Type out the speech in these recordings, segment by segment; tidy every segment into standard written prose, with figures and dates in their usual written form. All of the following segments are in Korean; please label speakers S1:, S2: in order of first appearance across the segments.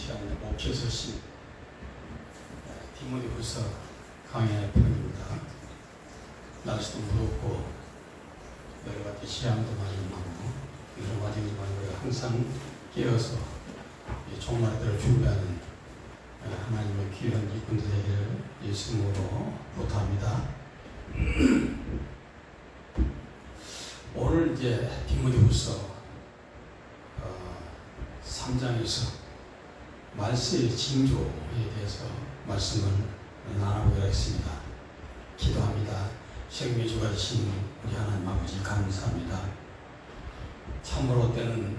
S1: 시간에 목회서신 디모데후서 강의 편입니다. 날씨도 무덥고 여러 가지 시험도 많이 많고 여러 가지지만 우리가 항상 깨어서 종말들을 준비하는 하나님의 귀한 이꾼들 되기를 예수님으로 부탁합니다. 오늘 이제 디모데후서 3장에서 말세의 징조에 대해서 말씀을 나눠보기로 했습니다. 기도합니다. 생명주가 되신 우리 하나님 아버지 감사합니다. 참으로 때는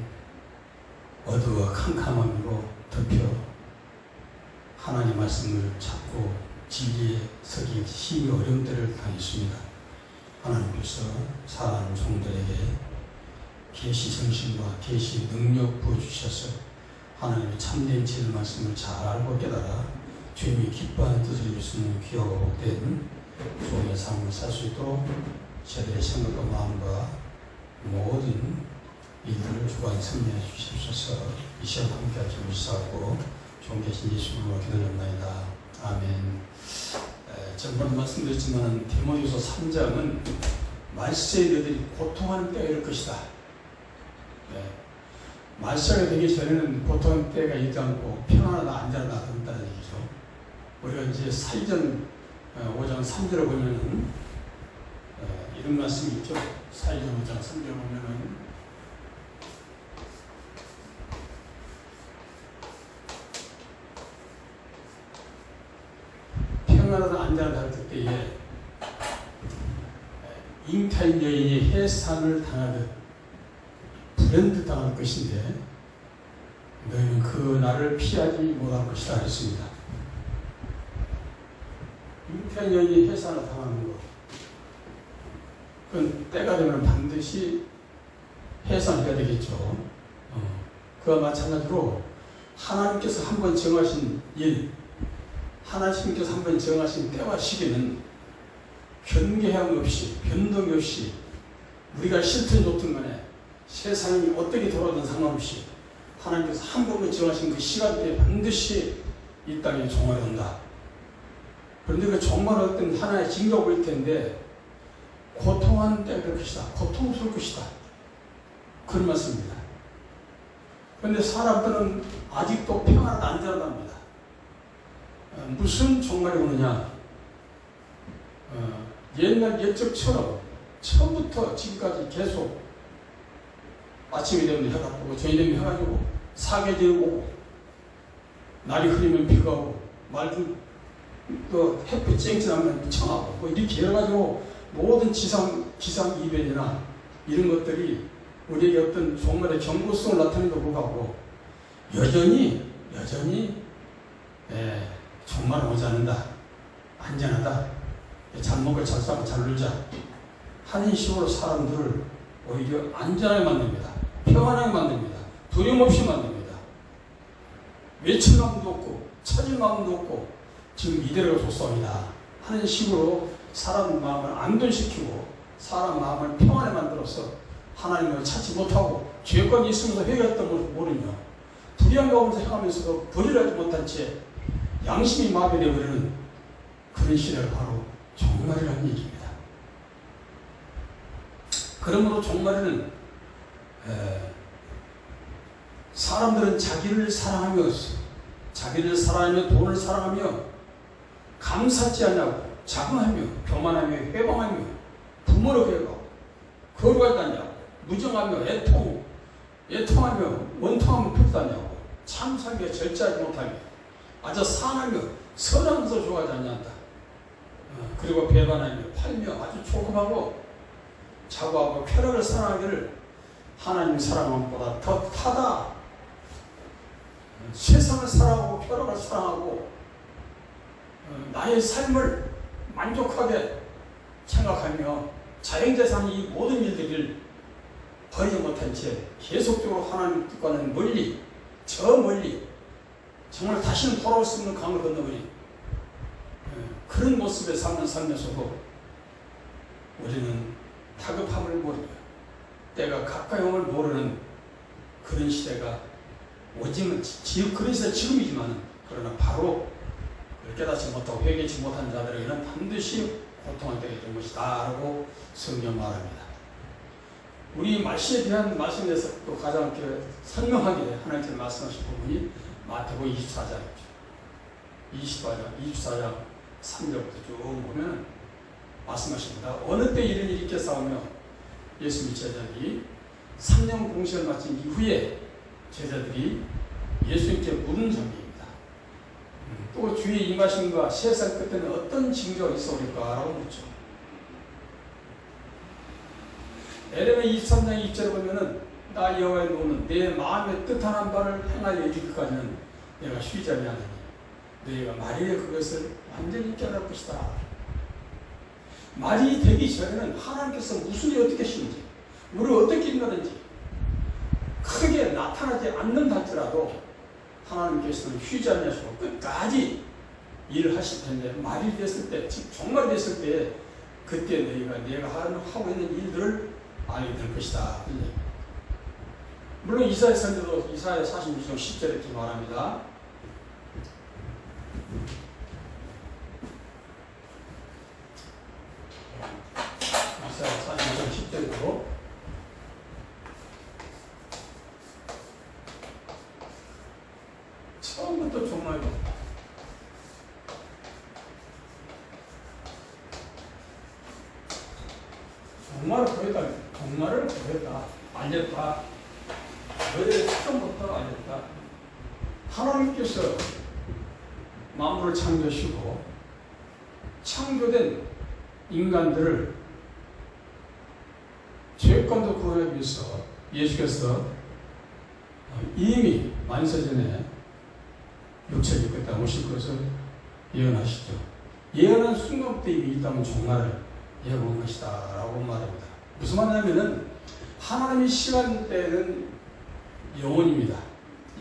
S1: 어두워 캄캄함으로 덮여 하나님 말씀을 찾고 진리에 서기 힘이 어려운 때를 당했습니다. 하나님께서 사랑하는 종들에게 계시 정신과 계시 능력 부어주셔서 하나님의 참된 진리 말씀을 잘 알고 깨달아 주님이 기뻐하는 뜻을 이룰 수 있는 귀하고 복된 종의 삶을 살 수 있도록 저들의 생각과 마음과 모든 이들을 주관 승리해 주시옵소서. 이 시간 함께 하시고 주시고 종 계신 예수님으로 기도합나이다. 아멘. 전번에 말씀드렸지만 디모데후서 3장은 말세에 너희들이 고통하는 때가 이럴 것이다. 말세가 되기 전에는 고통의 때가 있지 않고 평안하다 안전하다 그런다는 얘기죠. 우리가 이제 사이전 5장 3절을 보면은 이런 말씀이 있죠. 사이전 5장 3절을 보면은 평안하다 안전하다 할 때에 잉태한 여인이 해산을 당하듯 브랜드 당할 것인데 너희는 그 날을 피하지 못할 것이다 했습니다. 잉태한 여인이 해산을 당하는 것, 그건 때가 되면 반드시 해산해야 되겠죠. 그와 마찬가지로 하나님께서 한번 정하신 일, 하나님께서 한번 정하신 때와 시기는 변개함 없이 변동이 없이 우리가 싫든 좋든 간에 세상이 어떻게 돌아가든 상관없이 하나님께서 한 번만 정하신 그 시간대에 반드시 이 땅에 종말이 온다. 그런데 그 종말할 때는 하나의 징조가 보일 텐데 고통하는 때가 그럴 것이다. 고통스러울 것이다. 그런 말씀입니다. 그런데 사람들은 아직도 평안하다 안전하답니다. 무슨 종말이 오느냐? 옛날 옛적처럼 처음부터 지금까지 계속 아침이 되면 해가 뜨고 저녁이 되면 해가 지고 사계절이 오고 날이 흐리면 비가 오고 맑은 그 햇빛 쨍쨍하면 청하고 뭐 이렇게 여러 가지로 모든 기상 이변이나 이런 것들이 우리에게 어떤 종말의 경고성을 나타내도 불구하고 여전히 종말은 오지 않는다. 안전하다. 잘 먹고 잘 싸고 잘 놀자 하는 식으로 사람들을 오히려 안전하게 만듭니다. 평안하게 만듭니다. 두려움 없이 만듭니다. 외칠 마음도 없고 처질 마음도 없고 지금 이대로가 좋습니다 하는 식으로 사람 마음을 안전시키고 사람 마음을 평안하게 만들어서 하나님을 찾지 못하고 죄권이 있으면서 회개했던 모르며 불의한 가운데서 행하면서도 벌을 하지 못한 채 양심이 마비되어버리는 그런 시대가 바로 종말이라는 얘기입니다. 그러므로 종말에는 사람들은 자기를 사랑하며 돈을 사랑하며 감사하지 않냐고 자긍하며 교만하며 회방하며 부모를 회방하고 거룩하지 않냐고 무정하며 애통하며 원통하며 풀지 않냐고 참사하며 절제하지 못하며 아주 상하며 선한 것을 좋아하지 않는다. 그리고 배반하며 팔며 아주 조급하고 자고하고 쾌락을 사랑하기를 하나님 사랑함보다 더 타다. 세상을 사랑하고 쾌락을 사랑하고 나의 삶을 만족하게 생각하며 자연재산이 이 모든 일들을 버리지 못한 채 계속적으로 하나님 뜻과는 멀리 저 멀리 정말 다시는 돌아올 수 없는 강을 건너버린 그런 모습의 삶을 살면서도 우리는 다급함을 모르며 때가 가까이 옴을 모르는 그런 시대가 오직은 그런 시대 지금이지만 그러나 바로 깨닫지 못하고 회개치 못한 자들에게는 반드시 고통을 되게 된 것이다 라고 성경 말합니다. 우리 말씀에 대한 말씀에 대해서 또 가장 이렇게 선명하게 하나님께서 말씀하신 부분이 마태복음 24장이죠. 24장 3절부터 쭉 보면 말씀하십니다. 어느 때 이런 일이 있겠사오며 예수님 제자들이 3년 공식을 마친 이후에 제자들이 예수님께 물은 점입니다. 또 주의 임하심과 세상 끝에는 어떤 징조가 있어오릴까? 라고 묻죠. 에레미야 23장 2절에 보면은 나 여호와의 노는 내 마음에 뜻하는 바를 행하여 이르기까지는 내가 쉬지 아니하노니 너희가 말일에 그것을 완전히 깨달을 것이다. 말이 되기 전에는 하나님께서 무슨 일을 어떻게 하시는지 우리를 어떻게 인도하는지 크게 나타나지 않는다 할지라도 하나님께서는 쉬지 않으시고 끝까지 일을 하실 텐데 말이 됐을 때, 즉 종말이 됐을 때 그때 내가 하고 있는 일들을 알게 될 것이다. 물론 이사야 선지도 이사야 46장 10절에 이렇게 말합니다. 이사야 46장 10절로 처음부터 종말도 종말을 보였다. 알렸다. 너희들의 처음부터 알렸다. 하나님께서 만물을 창조하시고 창조된 인간들을 죄권도 구하기 위해서 예수께서 이미 만세전에 육체를 입겠다 오실 것을 예언하시죠. 예언한 순간부터 이미 이 땅은 종말을 예언한 것이다 라고 말합니다. 무슨 말이냐면은 하나님의 시간대는 영원입니다.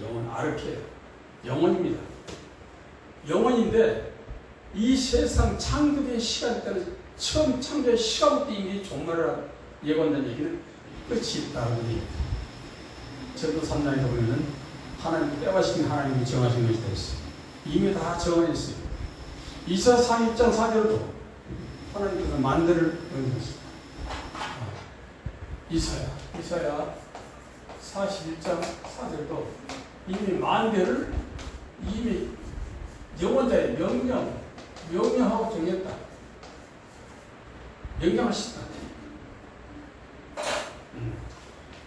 S1: 영원 아르케예요. 영원입니다. 영원인데 이 세상 창조의 시간대는 처음 창조의 시간부터 이미 종말을 예언한 얘기는 끝이 있다는 얘기입니다. 저도 3장에서 보면은 하나님 때와신 하나님이 정하신 것이 되었어요. 이미 다 정해졌어요. 이사 42장 4절도 하나님께서 만대를 정했습니다. 이사야 41장 4절도 이미 만대를 이미 영원자의 명령하고 정했다. 명령하셨다.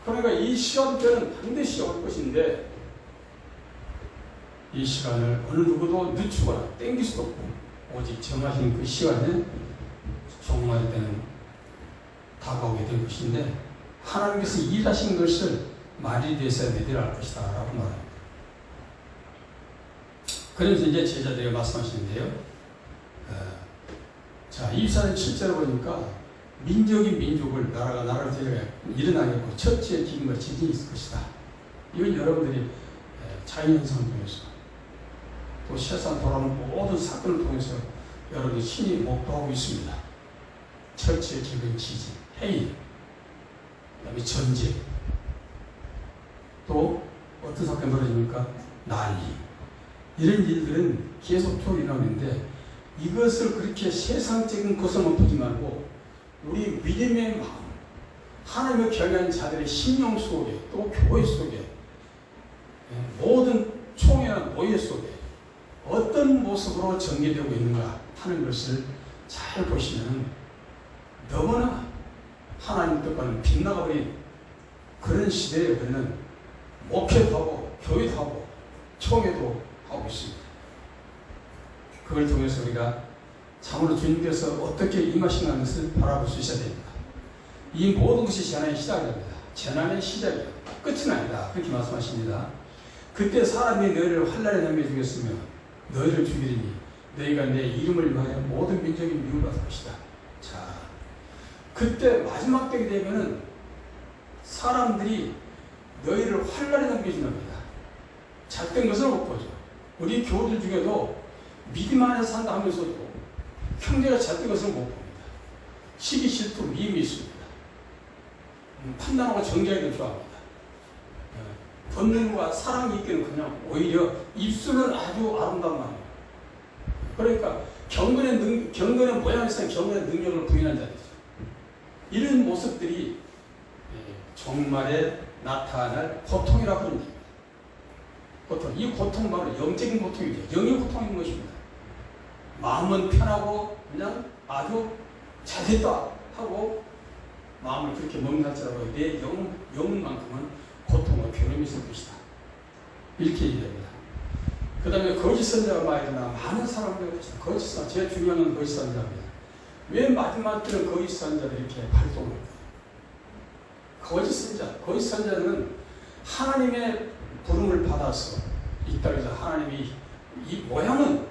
S1: 그러니까 이 시간대는 반드시 올 것인데 이 시간을 어느 누구도 늦추거나 땡길 수도 없고 오직 정하신 그 시간에 종말이 되는 다가오게 될 것인데 하나님께서 일하신 것을 말이 돼서 너희들 알 것이다 라고 말합니다. 그러면서 이제 제자들이 말씀하시는데요. 자, 24년 7절을 보니까 민족이 민족을 나라가 나라를 데려가 일어나겠고 첫째 기근과 지진이 있을 것이다. 이건 여러분들이 자연현상을 통해서 또 세상 돌아오는 모든 사건을 통해서 여러분이 신이 목도하고 있습니다. 첫째 기근, 지진, 해일, 그 다음에 전쟁, 또 어떤 사건이 벌어집니까? 난리. 이런 일들은 계속 일어나는데 이것을 그렇게 세상적인 것으로만 보지 말고 우리 믿음의 마음, 하나님을 경외하는 자들의 심령 속에 또 교회 속에 모든 총회나 모회 속에 어떤 모습으로 전개되고 있는가 하는 것을 잘 보시면 너무나 하나님 뜻과는 빗나가버린 그런 시대에 우리는 목회도 하고 교회도 하고 총회도 하고 있습니다. 그걸 통해서 우리가 참으로 주님께서 어떻게 임하시는 것을 바라볼 수 있어야 됩니다. 이 모든 것이 재난의 시작입니다. 재난의 시작이요. 끝은 아니다. 그렇게 말씀하십니다. 그때 사람이 너희를 환난에 넘겨주겠으며 너희를 죽이리니 너희가 내 이름을 위하여 모든 민족이 미움받을 것이다. 자, 그때 마지막 때가 되면은 사람들이 너희를 환난에 넘겨준답니다. 잘된 것을 못 보죠. 우리 교우들 중에도 믿음 안에서 산다 하면서도 형제가 잘된 것을 못 봅니다. 시기 질투, 미움이 있습니다. 판단하고 정죄하기를 좋아합니다. 본능과 사랑이 있기는 그냥 오히려 입술은 아주 아름다운 말이에요. 그러니까 경건의 모양에서 경건의 능력을 부인한 자들이죠. 이런 모습들이 종말에 나타날 고통이라고 하는 겁니다. 고통. 이 고통 바로 영적인 고통이죠. 영의 고통인 것입니다. 마음은 편하고 그냥 아주 잘됐다 하고 마음을 그렇게 먹는다고 내 영혼만큼은 고통과 괴로움이 있을 것이다. 이렇게 얘기합니다. 그 다음에 거짓 선자가 많이 일어나 많은 사람들이 있습니다. 거짓 선자, 제일 중요한 건 거짓 선자입니다. 왜 마지막 때는 거짓 선자들이 이렇게 활동을 할까요? 거짓 선자는 하나님의 부름을 받아서 있다 그래서 하나님이 이 모양은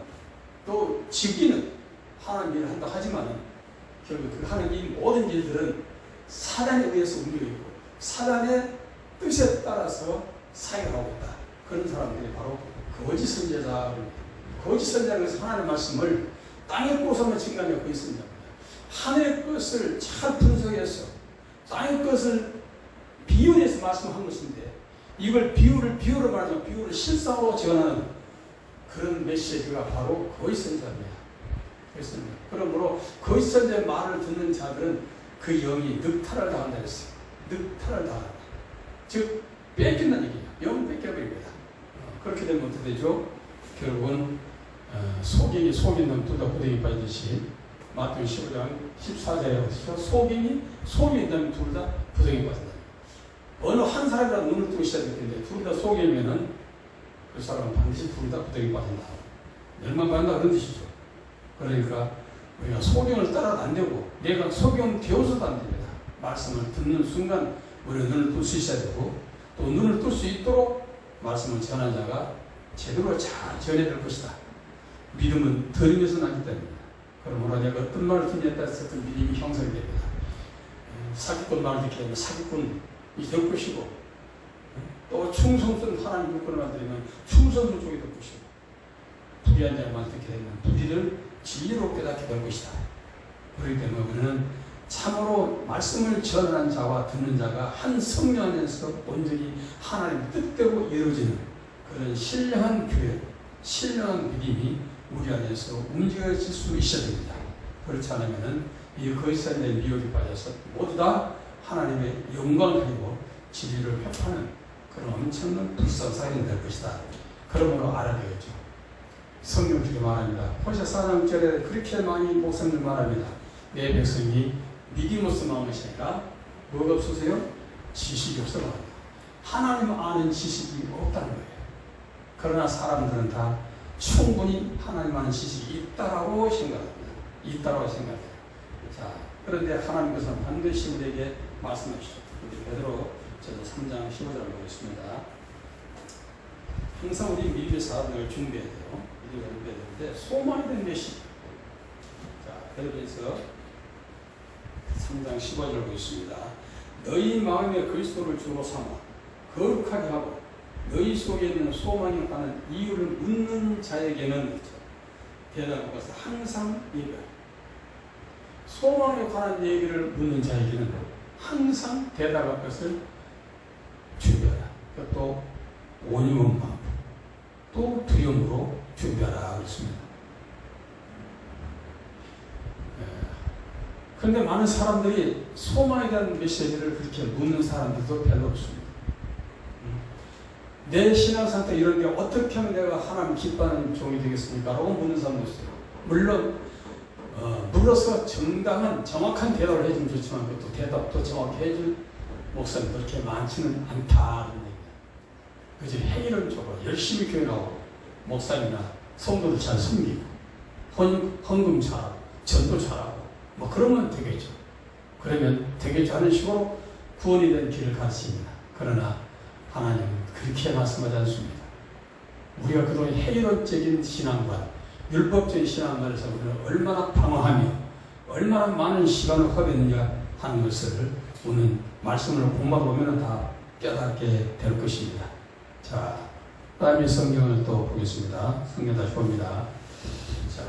S1: 또 직기는 하나님 일을 한다 하지만 결국 그 하는 이 모든 일들은 사단에 의해서 움직이고 사단의 뜻에 따라서 사역하고 있다. 그런 사람들이 바로 거짓 선자다. 거짓 선자는 하나님의 말씀을 땅의 것으로만 증가하는 거짓 선자입니다. 하늘의 것을 잘 분석해서 땅의 것을 비유해서 말씀한 것인데 이걸 비유로 말하자면 비유를 실상으로 전하는 그런 메시지가 바로 거짓 선자입니다. 그렇습니다. 그러므로 거짓 선자의 말을 듣는 자들은 그 영이 늑탈을 당한다 했어요. 늑탈을 당한다. 즉 뺏긴다는 얘기예요. 영을 뺏겨버립니다. 그렇게 되면 어떻게 되죠? 결국은 속임이 속인 놈 둘 다 구덩이 빠지듯이 마태복음 15장 14절에 보시죠. 속임이 속인 놈 둘 다 구덩이 빠진다. 어느 한 사람이라도 눈을 뜨고 있어야 될 텐데 둘 다 속이면은 그 사람은 반드시 둘 다 구덩이 빠진다. 멸망받는다 그런 뜻이죠. 그러니까 우리가 소경을 따라도 안 되고 내가 소경 되어서도 안 됩니다. 말씀을 듣는 순간 우리가 눈을 뜰 수 있어야 되고 또 눈을 뜰 수 있도록 말씀을 전한 자가 제대로 잘 전해야 될 것이다. 믿음은 들으면서 나기 때문입니다. 그러므로 내가 어떤 말을 듣냐에 따라서 그 믿음이 형성이 됩니다. 사기꾼 말을 듣게 되면 사기꾼이 될 것이고 또 충성스러운 하나님 물건을 만들면 충성스러운 쪽이 될 것이고 불의한 자만 듣게 되면 불의를 진리로 깨닫게 될 것이다. 그렇기 때문에 우리는 참으로 말씀을 전하는 자와 듣는 자가 한 성령 안에서 온전히 하나님의 뜻대로 이루어지는 그런 신령한 교회, 신령한 믿음이 우리 안에서 움직여질 수 있어야 됩니다. 그렇지 않으면 이 거짓 선자의 미혹에 빠져서 모두 다 하나님의 영광을 가지고 진리를 회파하는 그런 엄청난 불쌍사역이 될 것이다. 그러므로 알아야 되겠죠. 성경 중에 말합니다. 호세 4장절에 그렇게 많이 목사님들 말합니다. 내 백성이 믿음으로서 나온 것이 아니라 뭐가 없으세요? 지식이 없어 말합니다. 하나님 아는 지식이 없다는 거예요. 그러나 사람들은 다 충분히 하나님 아는 지식이 있다라고 생각합니다. 있다라고 생각해요. 자, 그런데 하나님께서는 반드시 우리에게 말씀하시죠. 우리 베드로 저도 3장 15절을 보겠습니다. 항상 우리 믿음의 사람들을 준비해야 돼요. 믿음을 준비해야 되는데 소망이 된 메시지. 자, 베드로에서 3장 15절을 보겠습니다. 너희 마음에 그리스도를 주로 삼아 거룩하게 하고 너희 속에 있는 소망이 가는 이유를 묻는 자에게는 대답할 것을 항상 얘기해요. 소망에 관한 얘기를 묻는 자에게는 항상 대답할 것을 준비하라. 또 온유한 마음, 또 두려움으로 준비하라 그랬습니다. 그런데 많은 사람들이 소망에 대한 메시지를 그렇게 묻는 사람들도 별로 없습니다. 내 신앙 상태 이런 게 어떻게 하면 내가 하나님 기뻐하는 종이 되겠습니까? 라고 묻는 사람도 있어요. 물론 물러서 정확한 대답을 해주면 좋지만 또 대답도 정확히 해줄 목사님 그렇게 많지는 않다는 얘기예요. 그저 행위론적으로 열심히 교회 나오고 목사님이나 성도들 잘 섬기고 헌금 잘하고 전도 잘하고 뭐 그러면 되겠죠. 그러면 되겠죠 하는 식으로 구원이 된 길을 가르칩니다. 그러나 하나님은 그렇게 말씀하지 않습니다. 우리가 그동안 행위론적인 신앙관, 율법적인 신앙관에서 우리는 얼마나 방황하며 얼마나 많은 시간을 허비했느냐 하는 것을 오늘 말씀을 공부하다 보면 다 깨닫게 될 것입니다. 자, 다음에 성경을 또 보겠습니다. 성경 다시 봅니다. 자,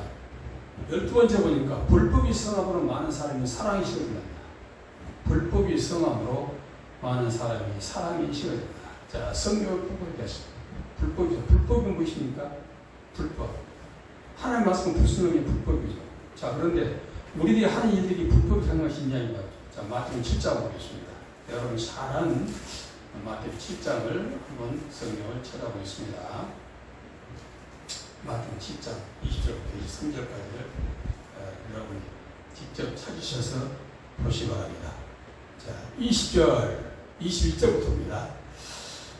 S1: 12번째 보니까 불법이 성함으로 많은 사람이 사랑이 식어진다. 불법이 성함으로 많은 사람이 사랑이 식어진다. 자, 성경을 꼼꼼히 하십니다. 불법이죠. 불법이 무엇입니까? 불법. 하나님 말씀은 불순종의 불법이죠. 자, 그런데 우리들이 하는 일들이 불법이 되는 것이 있냐 이거죠. 자, 마태복음 7장 보겠습니다. 여러분 잘 아는 마태복음 7장을 한번 성경을 찾아보겠습니다. 마태복음 7장 20절부터 23절까지를 여러분 직접 찾으셔서 보시기 바랍니다. 자, 20절, 21절부터입니다.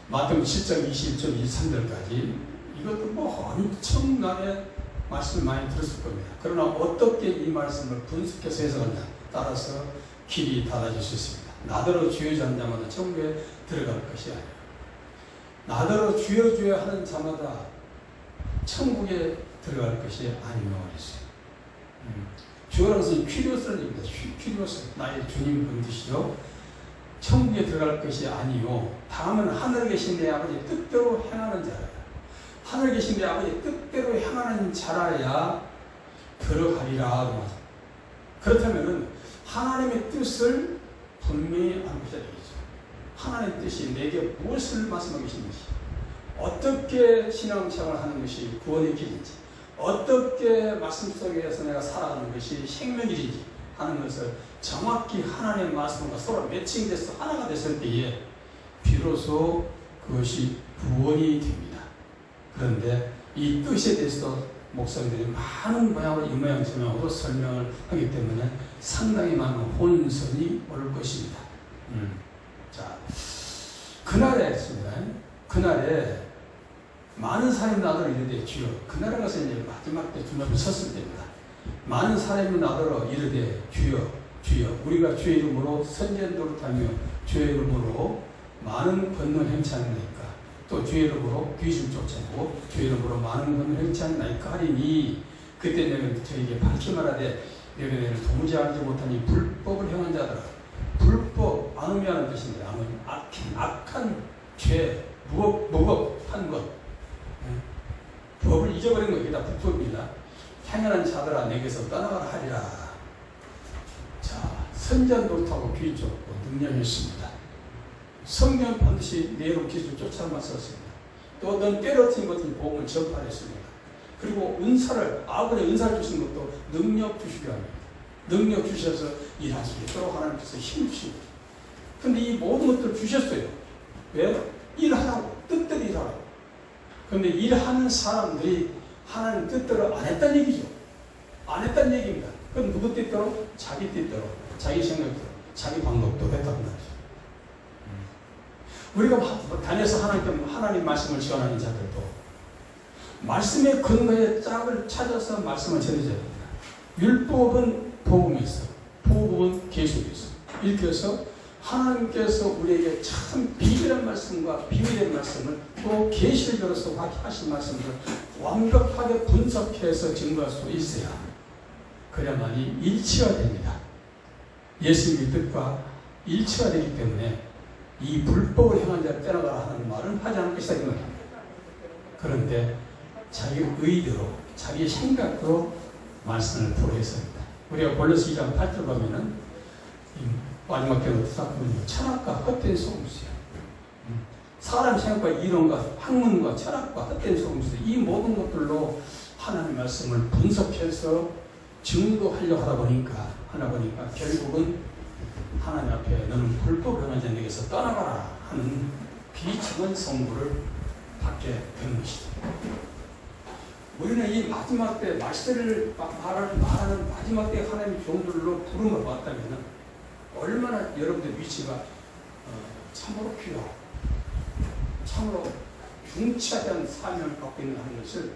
S1: 마태복음 7장 21절, 23절까지 이것도 뭐 엄청나게 말씀을 많이 들었을 겁니다. 그러나 어떻게 이 말씀을 분석해서 해석하냐 따라서 길이 달라질 수 있습니다. 나더러 주여 한 자마다 천국에 들어갈 것이 아니라 나더러 주여 주여 하는 자마다 천국에 들어갈 것이 아니라고 했어요. 주어라는 것은 퀴리오스라는 얘기입니다. 퀴리오스, 나의 주님 그 뜻이요. 천국에 들어갈 것이 아니요. 다음은 하늘에 계신 내 아버지 뜻대로 행하는 자라. 하늘에 계신 내 아버지 뜻대로 행하는 자라야 들어가리라. 그렇다면 하나님의 뜻을 분명히 알고 있어야 되겠죠. 하나님의 뜻이 내게 무엇을 말씀하고 계신 것이, 어떻게 신앙생활을 하는 것이 구원의 길인지, 어떻게 말씀 속에서 내가 살아가는 것이 생명길인지 하는 것을 정확히 하나님의 말씀과 서로 매칭돼서 하나가 됐을 때에 비로소 그것이 구원이 됩니다. 그런데 이 뜻에 대해서도 목사님들이 많은 모양으로 이모양저모양으로 설명을 하기 때문에 상당히 많은 혼선이 올 것입니다. 자, 그날에 했습니다. 그날에 많은 사람이 나더러 이르되 주여, 그날에 가서 이제 마지막 때 주님 앞에 섰을 때입니다. 많은 사람이 나더러 이르되 주여 주여, 우리가 주의 이름으로 선전 노릇하며 주의 이름으로 많은 권능 행차하나이까, 또 주의 이름으로 귀신 쫓아내고 주의 이름으로 많은 권능 행차하나이까 하리니, 그때 내가 저에게 밝히 말하되 너희가 내를 도무지 알지 못하니 불법을 행한 자들아. 불법, 아노미하는 뜻입니다. 아노미, 악한 죄, 무법한 것, 법을 잊어버린 것, 이게 다 불법입니다. 행하는 자들아 내게서 떠나가라 하리라. 자, 선전 노릇하고 귀신 쫓고 능력이 있습니다. 성경 반드시 내 이름 기술 쫓아만 썼습니다. 또 넌 때려친 것은 복음을 전파했습니다. 그리고 은사를, 아버지의 은사를 주신 것도 능력 주시기 합니다. 능력 주셔서 일할 수 있도록 하나님께서 힘 주십니다. 근데 이 모든 것들을 주셨어요. 왜? 일하라고, 뜻대로 일하라고. 그런데 일하는 사람들이 하나님 뜻대로 안 했다는 얘기죠. 안 했다는 얘기입니다. 그럼 누구 뜻대로? 자기 뜻대로, 자기 생각대로, 자기 방법대로 했다는 말이죠. 우리가 다녀서 하나님 말씀을 전하는 자들도 말씀의 근거의 짝을 찾아서 말씀을 전해줘야 됩니다. 율법은 복음이 있어, 복음은 계속이 있어. 이렇게 해서 하나님께서 우리에게 참 비밀한 말씀과 비밀의 말씀을, 또 계시를 열어서 하신 말씀을 완벽하게 분석해서 증거할 수 있어야, 그래야만이 일치가 됩니다. 예수님의 뜻과 일치가 되기 때문에 이 불법을 행한 자를 떠나가라 하는 말은 하지 않을 것이다 이 말입니다. 그런데 자기 의대로, 자기 생각으로 말씀을 풀어했습니다. 우리가 골로새 2장 8절 보면은 마지막 때는 어떻다 하면 철학과 헛된 소금수야. 사람 생각과 이론과 학문과 철학과 헛된 소금수, 이 모든 것들로 하나님의 말씀을 분석해서 증거하려고 하다 보니까 결국은 하나님 앞에 너는 불법을 행한 자에게서 떠나가라 하는 비참한 선고를 받게 되는 것이죠. 우리는 이 마지막 때 말세를 말하는 마지막 때 하나님의 종들로 부름을 받았다면 얼마나 여러분들 위치가 참으로 필요하고 참으로 중차대한 사명을 갖고 있는 하는 것을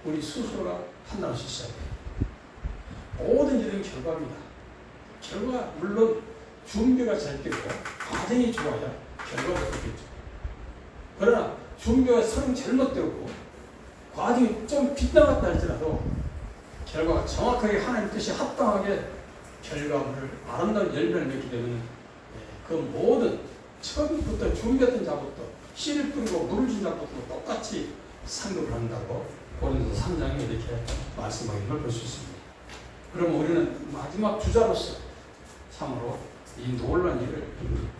S1: 우리 스스로가 판단할 수 있어야 돼요. 모든 일은 결과입니다. 결과, 물론 준비가 잘 되고 과정이 좋아야 결과가 좋겠죠. 그러나 준비가 서로 잘못되고 과정이 좀 빗나갔다 할지라도 결과가 정확하게 하나님 뜻이 합당하게 결과물을 아름다운 열매를 맺기 때문에 그 모든 처음부터 준비했던 자부터 씨를 뿌리고 물을 준 자부터 똑같이 상급을 한다고 고린도서 3장에 이렇게 말씀하는 걸 볼 수 있습니다. 그러면 우리는 마지막 주자로서 참으로 이 놀라운 일을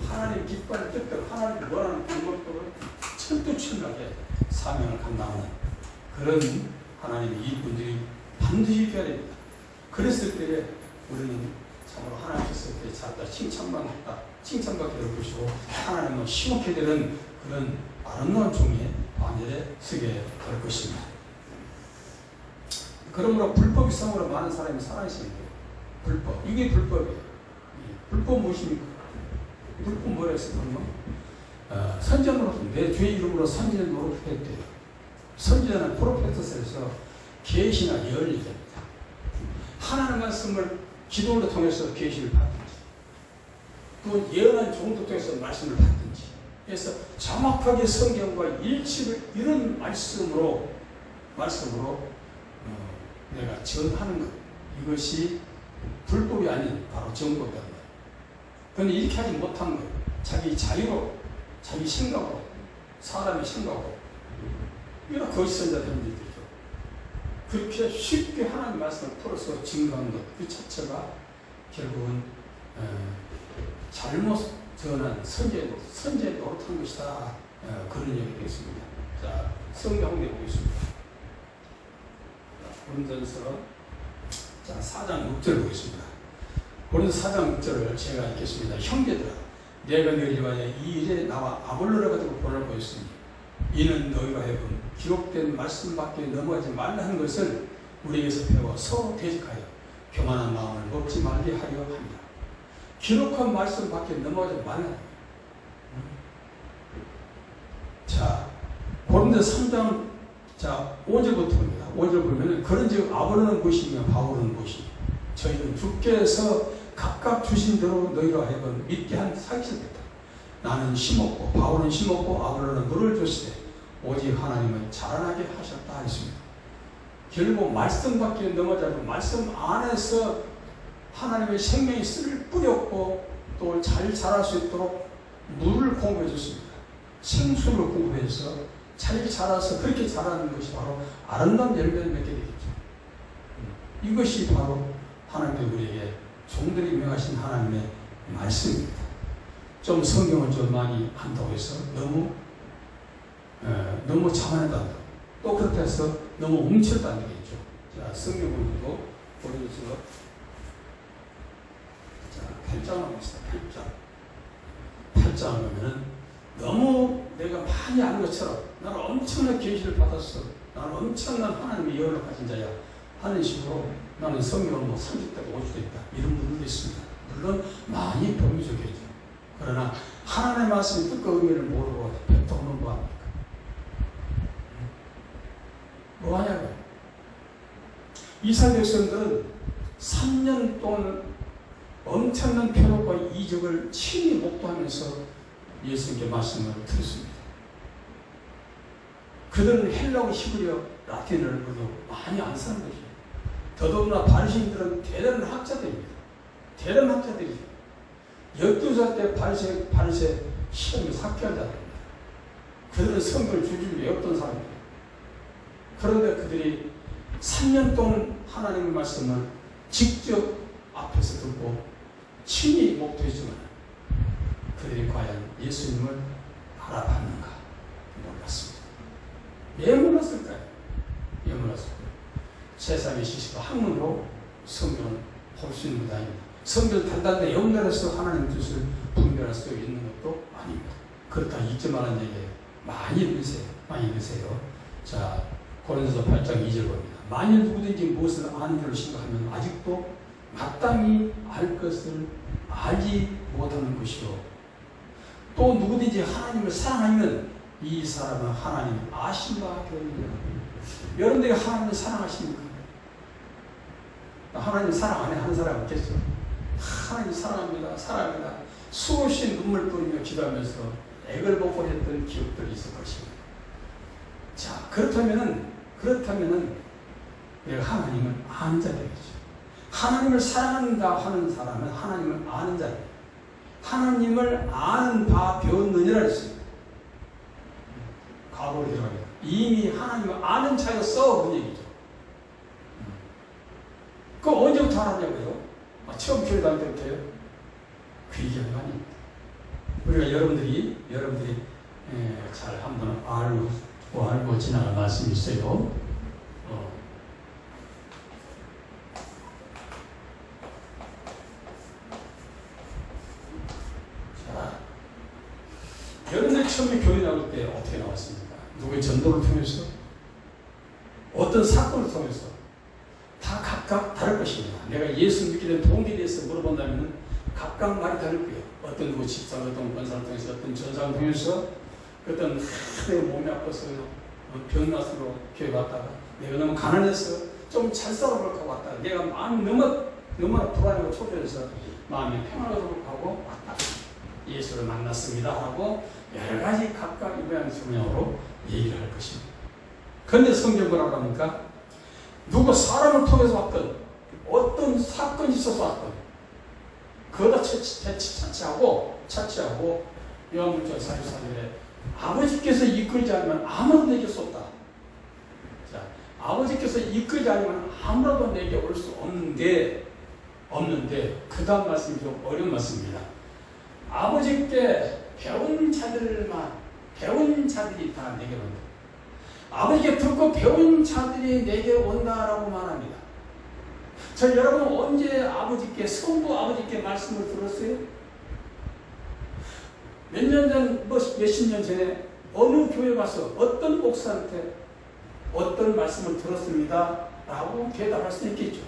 S1: 하나님 기뻐하는 뜻대로 하나님 원하는 방법으로 철두철미하게 사명을 감당하는 그런 하나님의 일꾼들이 반드시 되어야 됩니다. 그랬을 때에 우리는 참으로 하나님께서 그렇게 잘했다 칭찬받게 될 것이고 하나님은 심없게 되는 그런 아름다운 종의 반열에 서게 될 것입니다. 그러므로 불법 이상으로 많은 사람이 살아있습니다. 불법. 이게 불법이에요. 불법 무엇입니까? 불법 뭐라 했었거든요? 선지자 노릇, 내 죄 이름으로 선지자 노릇 했대요. 선지자는 프로페터스에서 계시나 예언을 얘기합니다. 하나님의 말씀을 기도를 통해서 계시를 받든지 또 예언한 종도 통해서 말씀을 받든지 그래서 정확하게 성경과 일치를 이런 말씀으로 내가 전하는 것 이것이 불법이 아닌 바로 정법이라는 거예요. 그런데 이렇게 하지 못한 거예요. 자기 자유로 자기 생각으로 사람의 생각으로 이런 거짓 선자 되는 일들이죠. 그렇게 쉽게 하나님 말씀을 풀어서 증거한 것 그 자체가 결국은 잘못 전한 선지에 노릇한 것이다. 그런 얘기가 있습니다. 자, 성경 한번 보겠습니다. 고린도전서 4장 6절 보겠습니다. 고린도전서 4장 6절을 제가 읽겠습니다. 형제들아, 내가 너희를 위하여 이 일에 나와 아볼로를 가지고 본을 보였으니 이는 너희가 하여금 기록된 말씀밖에 넘어가지 말라는 것을 우리에게서 배워 서로 대적하여 교만한 마음을 먹지 말게 하려 합니다. 기록한 말씀밖에 넘어가지 말라. 자, 고린도전서 3장 5절부터입니다. 5절 보면은 그런즉 아볼로는 무엇이며 바울은 무엇이며 저희는 주께서 각각 주신 대로 너희로 하여금 믿게 한 사실을 했다. 나는 심었고 바울은 심었고 아볼로는 물을 줬으되 오직 하나님은 자라나게 하셨다 했습니다. 결국 말씀밖에 넘어가지 않고 말씀 안에서 하나님의 생명의 씨를 뿌렸고 또 잘 자랄 수 있도록 물을 공급해 줬습니다. 생수를 공급해서 잘 자라서 그렇게 자라는 것이 바로 아름다운 열매를 맺게 되겠죠. 이것이 바로 하나님께서 우리에게 종들이 명하신 하나님의 말씀입니다. 좀 성경을 좀 많이 한다고 해서 너무 자만하다. 또 그렇게 해서 너무 뭉쳤다는 얘기죠. 자, 성경 보고 보여줘서 8장을 보겠습니다. 8장 보면은 너무 내가 많이 아는 것처럼 나는 엄청난 계시를 받았어. 나는 엄청난 하나님의 예언을 가진 자야. 하는 식으로 나는 성경을 30대가 50대 있다. 이런 분들도 있습니다. 물론 많이 범위적이죠. 그러나 하나님의 말씀의 뜻과 의미를 모르고 뱉어오는 뭐합니까? 뭐하냐고요? 이스라엘 백성들은 3년 동안 엄청난 표적과 이적을 친히 목도하면서 예수님께 말씀을 들었습니다. 그들은 헬라어, 히브리어, 라틴어를 많이 안 쓰는 것이죠. 더더구나 바리새인들은 대단한 학자들입니다. 대단한 학자들이죠. 12살 때 바리새 시험에 삭제한 자들입니다. 그들은 성경을 줄줄 외웠던 사람입니다. 그런데 그들이 3년 동안 하나님의 말씀을 직접 앞에서 듣고 친히 목도했지만 그들이 과연 예수님을 알아봤는가? 몰랐습니다. 왜 몰랐을까요? 왜 몰랐을까요? 세상의 지식과 학문으로 성경을 볼 수 있는 것도 아닙니다. 성경을 단단히 연결해서 하나님 뜻을 분별할 수 있는 것도 아닙니다. 그렇다 잊지말라는 얘기예요. 많이 읽으세요. 자, 고린도서 8장 2절 봅니다. 만일 누구든지 무엇을 아는 줄로 생각하면 아직도 마땅히 알 것을 알지 못하는 것이요. 또 누구든지 하나님을 사랑하면 이 사람은 하나님을 아신 바 되느니라. 여러분들이 하나님을 사랑하십니까? 하나님 사랑 안 하는 사람 없겠죠? 하나님 사랑합니다. 수없이 눈물 뿌리며 기도하면서 액을 먹고 했던 기억들이 있을 것입니다. 자, 그렇다면은 내가 하나님을 아는 자 되겠죠. 하나님을 사랑한다 하는 사람은 하나님을 아는 자입니다. 하나님을 아는 바 되었느니라 했습니다. 과거로 들어갑니다. 이미 하나님을 아는 자였어 그런 얘기죠. 그럼 언제부터 알았냐고요? 처음 교회 다닐 때부터요? 그 얘기하는 거 아닙니다. 우리가 여러분들이 잘 한번 알고 지나갈 말씀이 있어요. 자, 여러분들이 처음에 교회 나올 때 어떻게 나왔습니까? 누구의 전도를 통해서, 어떤 사건을 통해서, 다 각각 다를 것입니다. 내가 예수 믿게 된 동기에 대해서 물어본다면 각각 말이 다를 거예요. 어떤 누구 집사, 어떤 권사를 통해서, 어떤 전사를 통해서, 어떤 내 몸이 아파서 병 나서 교회 왔다가, 내가 너무 가난해서 좀 잘 살아볼까 왔다가, 내가 마음이 너무 불안하고 초조해서 마음이 평안하도록 하고 왔다가 예수를 만났습니다 하고 여러 가지 각각 모양으로 얘기를 할 것입니다. 그런데 성경 뭐라고 합니까? 누구 사람을 통해서 왔든 어떤 사건이 있어서 왔든 그거다 차치하고 요한복음 44절에 아버지께서 이끌지 않으면 아무도 내게 수 없다. 자, 아버지께서 이끌지 않으면 아무도 내게 올 수 없는데 그 다음 말씀이 좀 어려운 말씀입니다. 아버지께 배운 자들이 다 내게 온다. 아버지께 듣고 배운 자들이 내게 온다라고 말합니다. 저 여러분 언제 성부 아버지께 말씀을 들었어요? 몇십 년 전에 어느 교회 가서 어떤 목사한테 어떤 말씀을 들었습니다 라고 대답할 수 있겠죠.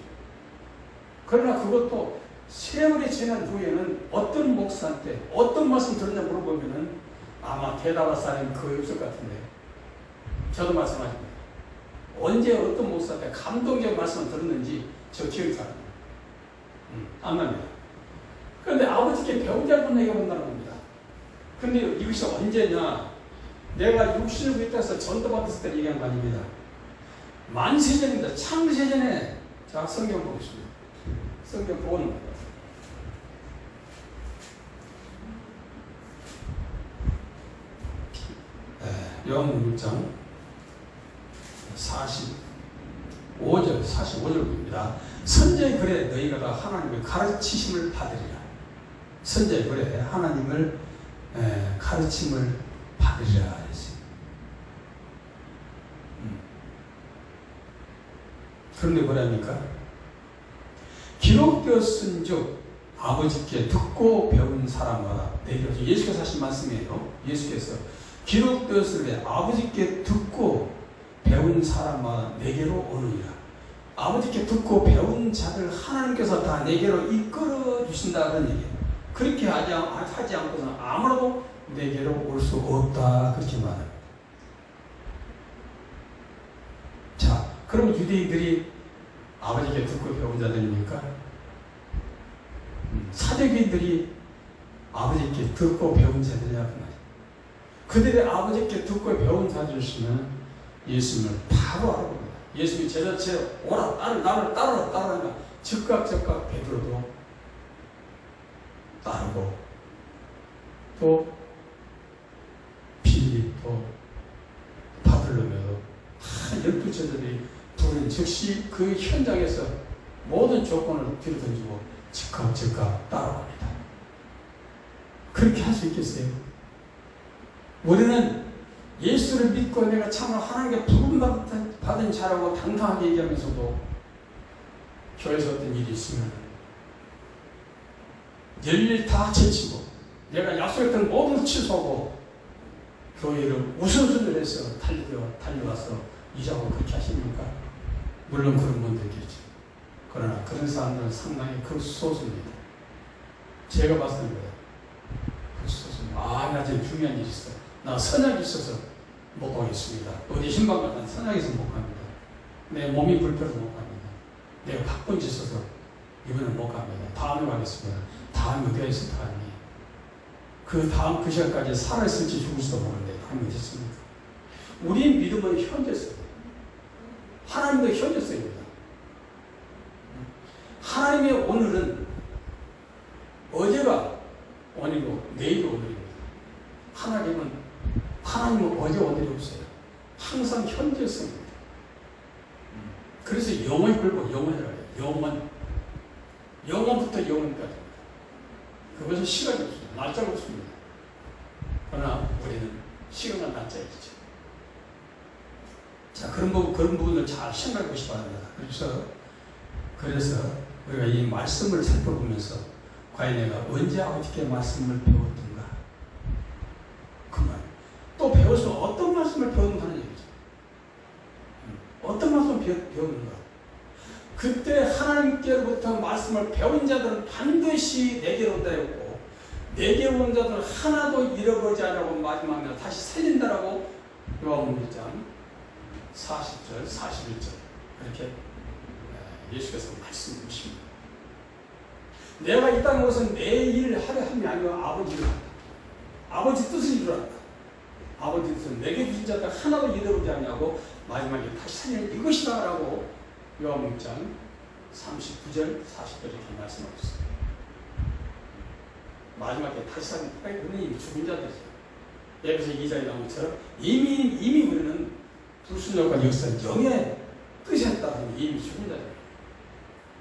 S1: 그러나 그것도 세월이 지난 후에는 어떤 목사한테 어떤 말씀 들었냐 물어보면은 아마 대답할 사람이 거의 없을 것 같은데, 저도 마찬가지입니다. 언제 어떤 목사한테 감동적 말씀을 들었는지 저 기억이 잘 안 납니다. 그런데 아버지께 배운 자분 내게 온다는 겁니다. 근데 이것이 언제냐? 내가 육신을 위해서 전도받았을 때 얘기한 거 아닙니다. 만세전입니다. 창세전에. 자, 성경 보겠습니다. 성경 보는 겁니다. 요한복음 6장 45절 45절입니다. 선지자의 글에 너희가 다 하나님의 가르치심을 받으리라. 선지자의 글에 하나님을 가르침을 받으리라 했어요. 그런데 뭐랍니까? 기록되었은즉 아버지께 듣고 배운 사람마다 내게. 예수께서 하신 말씀이에요. 예수께서 기록되었을 때 아버지께 듣고 배운 사람마다 내게로 오느니라. 아버지께 듣고 배운 자들 하나님께서 다 내게로 이끌어 주신다 그런 얘기예요. 그렇게 하지 않고서는 아무라도 내게로 올 수 없다 그렇게 말합니다. 자, 그럼 유대인들이 아버지께 듣고 배운 자들입니까? 사대교인들이 아버지께 듣고 배운 자들이라고 말이에요. 그들이 아버지께 듣고 배운 자들이시면 예수님을 바로 알아봅니다. 예수님이 제자체 오라 나를 따르라니까 즉각 베드로도 따르고, 또 빌립도 바들로메도 다 12제자들이 부른 즉시 그 현장에서 모든 조건을 뒤로 던지고 즉각 따라갑니다. 그렇게 할 수 있겠어요? 우리는 예수를 믿고 내가 참으로 하나님께 부름받은 자라고 당당하게 얘기하면서도 교회에서 어떤 일이 있으면 열일 다 제치고 내가 약속했던 모든 취소하고 교회를 우선순위로 해서 달려와서 이자고 그렇게 하십니까? 물론 그런 분들이겠죠. 그러나 그런 사람들은 상당히 극소수입니다. 제가 봤을 때 극소수입니다. 나 지금 중요한 일이 있어. 나 선약이 있어서 못 가겠습니다. 어디 신방 갔다 선약에서 못 갑니다. 내 몸이 불편해서 못 갑니다. 내가 바쁜 짓 있어서 이번엔 못 갑니다. 다음에 가겠습니다. 다음에 어디가 있을 거 아니에요. 그 다음 그 시간까지 살아있을지 죽을지도 모르는데 다음에 어디 있습니까? 우리 믿음은 현재성. 하나님도 현재성입니다. 하나님의 오늘은 어제가 오늘이고 내일이 오늘입니다. 하나님은 어제 오늘이 없어요. 항상 현재성입니다. 그래서 영원히 걸고 영원이라고 해요. 영원부터 영원까지. 그 그것은 시간이 없습니다. 날짜가 없습니다. 그러나 우리는 시간과 날짜가 있죠. 자, 그런 부분을 잘 생각해 보시기 바랍니다. 그래서 우리가 이 말씀을 살펴보면서 과연 내가 언제 어떻게 말씀을 배웠던가, 그 말. 또 배워서 어떤 말씀을 배웠는가 하는 얘기죠. 어떤 말씀을 배웠는가. 그때 하나님께로부터 말씀을 배운 자들은 반드시 내게로 온다고, 내게로 온 자들은 하나도 잃어버리지 않으라고 마지막에 다시 살린다라고 요한복음 1장 40절, 41절 이렇게 예수께서 말씀해 주십니다. 내가 이 땅에 와서 내 일을 하려 함이 아니라 아버지 일을 한다. 아버지 뜻을 이루란다. 아버지 뜻은 내게 주신 자들 하나도 잃어버리지 않냐고 마지막에 다시 살리는 이것이다 라고 요한복음 1장 39절, 40절 이렇게 말씀하고 있습니다. 마지막에 다시 살리는 그는 이미 죽은 자들이죠. 여기서 2장에 나온 것처럼 이미 우리는 불순종과 역사 영의 뜻에 따라 이미 죽은 자들이에요.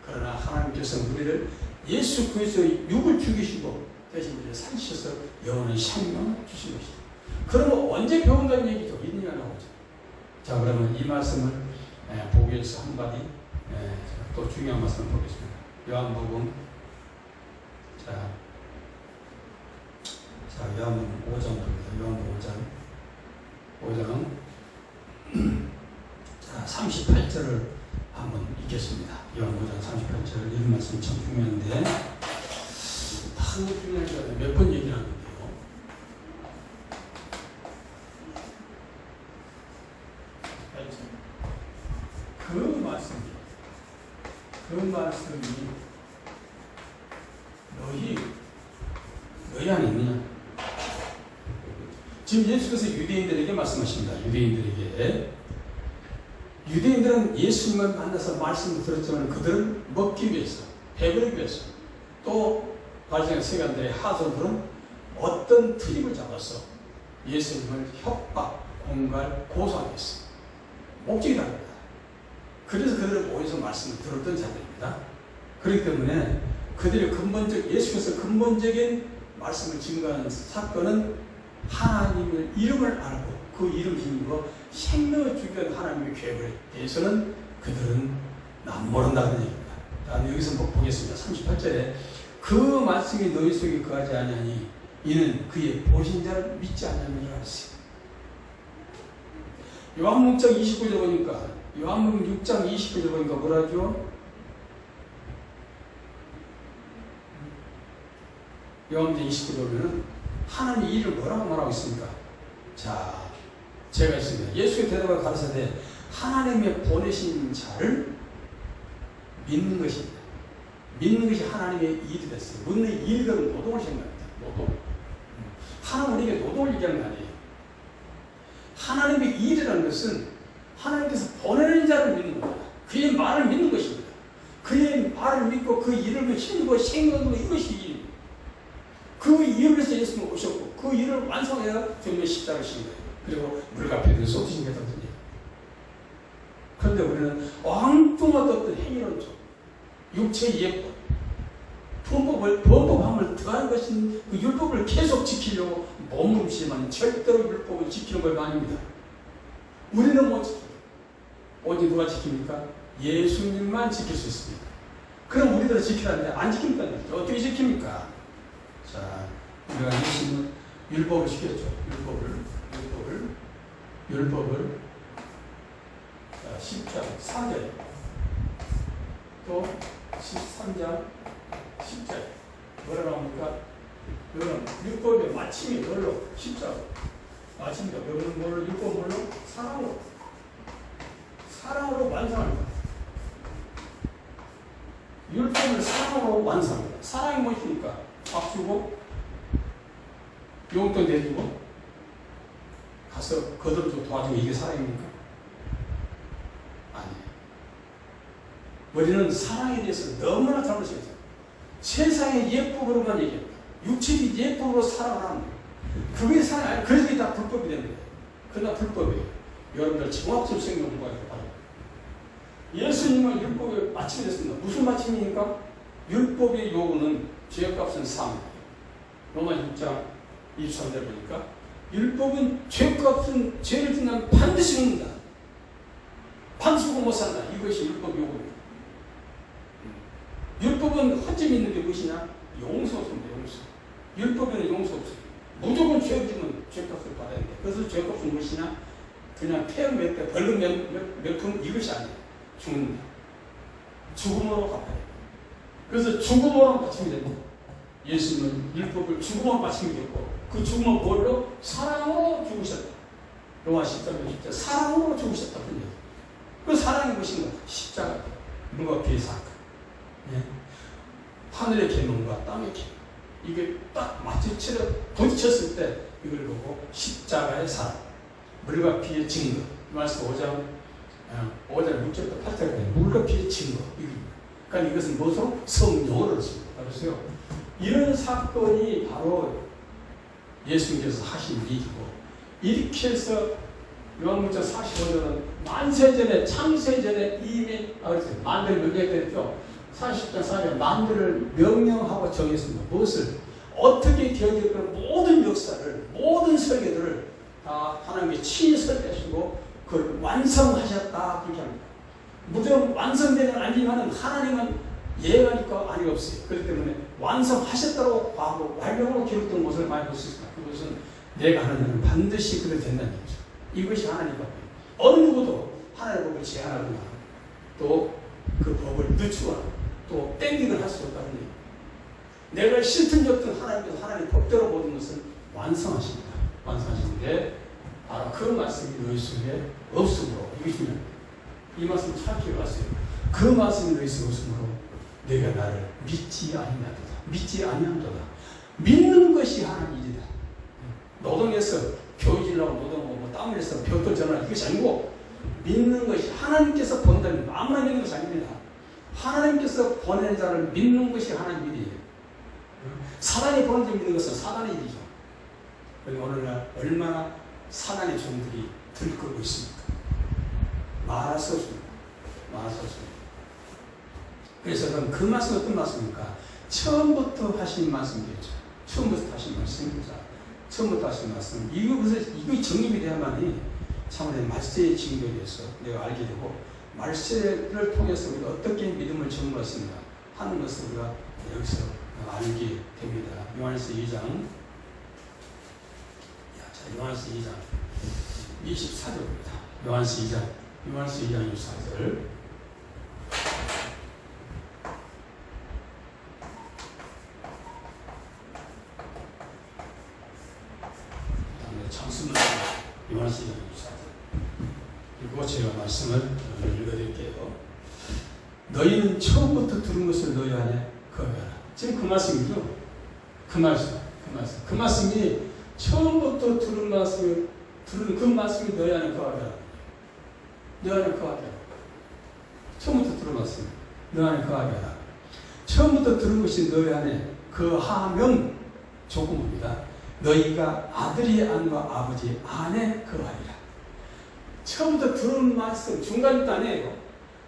S1: 그러나 하나님께서 우리를 예수 그리스도의 육을 죽이시고 대신 우리를 살리셔서 영원한 생명을 주신 것이다. 그러면 언제 배운다는 얘기죠? 1년에 나오죠. 자, 그러면 이 말씀을 보기 위해서 한마디 또 중요한 말씀을 보겠습니다. 요한복음 요한복음 5장입니다. 요한복음 5장 38절을 한번 읽겠습니다. 요한복음 5장 38절 읽은 말씀 참 중요한데 참 중요한데 몇 번 얘기를 하는데요. 그 말씀이 너희 안에 있느냐? 지금 예수께서 유대인들에게 말씀하십니다. 유대인들은 예수님을 만나서 말씀을 들었지만 그들은 먹기 위해서, 배부르기 위해서, 또 바리새인 세간들의 하선들은 어떤 트립을 잡아서 예수님을 협박, 공갈, 고소하기 위해서 목적이 다릅니다. 그래서 그들은 모여서 말씀을 들었던 자들입니다. 그렇기 때문에 그들의 예수께서 근본적인 말씀을 증거하는 사건은 하나님의 이름을 알고 그 이름 힘으로 생명을 주기 위한 하나님의 계획에 대해서는 그들은 모른다는 얘기입니다. 여기서 보겠습니다. 38절에 그 말씀이 너희 속에 거하지 아니하니 이는 그의 보신 자를 믿지 않냐느니라 하셨어요. 요한복음 29절 보니까 요한복음 6장 29절 보니까 뭐라죠? 요한복음 29절 보면 하나님 이름을 뭐라고 말하고 있습니까? 자, 제가 있습니다. 예수의 대답을 가르쳐되 하나님의 보내신 자를 믿는 것입니다. 믿는 것이 하나님의 일이 됐어요. 믿는 일들은 노동을 생각합니다. 노동. 하나님 우리에게 노동을 얘기하는 거 아니에요. 하나님의 일이라는 것은 하나님께서 보내는 자를 믿는 겁니다. 그의 말을 믿는 것입니다. 그의 말을 믿고 그 이름을 힘으로 생각으로 이것이 일입니다. 그 일을 위해서 예수님은 오셨고 그 일을 완성해야 주님의 십자가를 신 거예요. 그리고 물과 쏟으신 게 떴더니 그런데 우리는 엉뚱한 어떤 행위론적 육체의 예법 범법함을 더하는 것인 그 율법을 계속 지키려고 몸부림치지만 절대로 율법을 지키는 것 아닙니다. 우리는 못 지켜요. 오직 누가 지킵니까? 예수님만 지킬 수 있습니다. 그럼 우리들은 지키라는데 안 지킵니까? 어떻게 지킵니까? 자, 우리가 예수님은 율법을 지켰죠. 율법을 10장 4절 또 13장 10절 뭐라고 합니까? 이거는 율법의 마침이 뭘로? 10장 마침이다. 이거는 뭘로? 율법 뭘로? 사랑으로 완성합니다. 율법을 사랑으로 완성합니다. 사랑이 무엇입니까? 밥 주고 용돈 내주고 가서 거들어주고 도와주고 이게 사랑입니까? 아니에요. 우리는 사랑에 대해서 너무나 잘못했죠. 세상의 예법으로만 얘기합니다. 육체의 예법으로 사랑을 하는 거예요. 그게 사랑 아니에요. 그래서 그게 다 불법이 됩니다. 그러나 불법이에요. 여러분들 정확히 생각을 공부하기 바랍니다. 예수님은 율법에 마침이 됐습니다. 무슨 마침입니까? 율법의 요구는 죄값은 삶, 로마 6장 23절 보니까 율법은 죄값은 죄를 짓는 반드시 죽는다. 반드시 죽고 못 산다. 이것이 율법 요구입니다. 율법은 허점이 있는 게 무엇이냐? 용서 없습니다. 용서. 율법에는 용서 없어요. 무조건 죄를 지면 죄값을 받아야 돼. 그래서 죄값은 무엇이냐? 그냥 태양 몇 대, 벌금 몇 푼 이것이 아니에요. 죽는다. 죽음으로 갚아야 돼. 그래서 죽음으로 바치면 됩니다. 예수님은 율법을 죽음으로 바치면 되고 그 죽음은 뭘로? 사랑으로 죽으셨다. 로마 13장 10절 사랑으로 죽으셨다. 그 사랑이 무엇인가? 십자가. 물과 피의 사건. 예? 하늘의 계명과 땅의 계명. 이게 딱 부딪혔을 때 이걸 보고 십자가의 사랑. 물과 피의 증거. 이 말씀 5장 6절부터 8절까지 물과 피의 증거. 그러니까 이것은 무엇으로? 성령으로 씁니다. 그래서요. 이런 사건이 바로 예수님께서 하신 일이고 이렇게 해서 요한복음 45절은 만세전에 창세전에 이미 만들을 명령했죠. 40장 4절 만들을 명령하고 정했습니다. 무엇을? 어떻게 되어질 그 모든 역사를 모든 설계들을 다 하나님께 친히 설계하시고 그걸 완성하셨다 그렇게 합니다. 무조건 완성되는 아니지만 하나님은 예가 있고 아니가 없어요. 그렇기 때문에 완성하셨다고 과거 완료로 기록된 것을 많이 볼 수 있습니다. 그것은 내가 하는 일은 반드시 그렇게 된다는 거죠. 이것이 하나님 법이에요. 어느 누구도 하나님의 법을 제한하거나 또 그 법을 늦추거나 또 땡기거나 할 수 없다는 얘기예요. 내가 싫든 좋든 하나님께서 하나님 법대로 모든 것을 완성하십니다. 완성하시는데 바로 그 말씀이 너희 속에 없으므로 이것이냐 이 말씀 참 기억하세요. 그 말씀이 너희 속에 없으므로 내가 나를 믿지 아니하도다. 믿지 아니하도다. 믿는 것이 하나님 일이다. 노동해서 교회질라고 노동하고 땀 흘려서 벽돌 전환 이것이 아니고 믿는 것이 하나님께서 본다는 아무나 믿는 것이 아닙니다. 하나님께서 보낸 자를 믿는 것이 하나님 일이에요. 사단이 보낸 자 믿는 것은 사단의 일이죠. 그리고 오늘날 얼마나 사단의 종들이 들끓고 있습니까? 말할 수 없습니다. 말할 수 없습니다. 그래서 그럼 그 말씀은 어떤 말씀입니까? 처음부터 하신 말씀이겠죠. 처음부터 하신 말씀입니다. 처음부터 하신 말씀. 이거 정립이 돼야만이 참으로 말세의 징조에 대해서 내가 알게 되고 말세를 통해서 우리가 어떻게 믿음을 증거했습니다 하는 것을 우리가 여기서 알게 됩니다. 요한일서 2장 요한일서 2장 24절입니다. 요한일서 2장 24절 장수는 요한일서 2장 24절 그리고 제가 말씀을 읽어드릴게요. 너희는 처음부터 들은 것을 너희 안에 거하라. 지금 그 말씀이죠. 그 말씀이 처음부터 들은 그 말씀이 너희 안에 거하라. 너희 안에 거하라. 처음부터 들은 말씀 너희 안에 거하라. 처음부터 들은 것이 너희 안에 거하면 조금입니다. 너희가 아들이 아니고 아버지 안에 거하리라. 처음부터 들은 말씀 중간도 아니에요.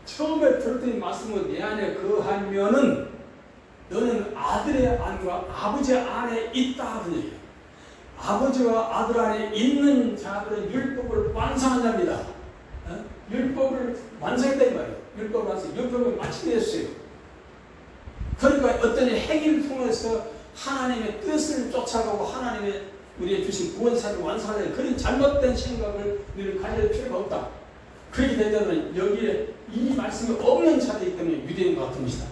S1: 처음에 들었던 말씀은 내 안에 거하면은 너는 아들의 안과 아버지 안에 있다 하는 얘기예요. 아버지와 아들 안에 있는 자들은 율법을 완성한 자입니다. 율법을 완성했다 이 말이에요. 율법을 마치게 했어요. 그러니까 어떤 행위를 통해서 하나님의 뜻을 쫓아가고 하나님의 우리의 주신 구원사를 완성하는 그런 잘못된 생각을 우리는 가질 필요가 없다. 그렇게 된다면 여기에 이 말씀이 없는 자들이기 때문에 유대인과 같은 것이다.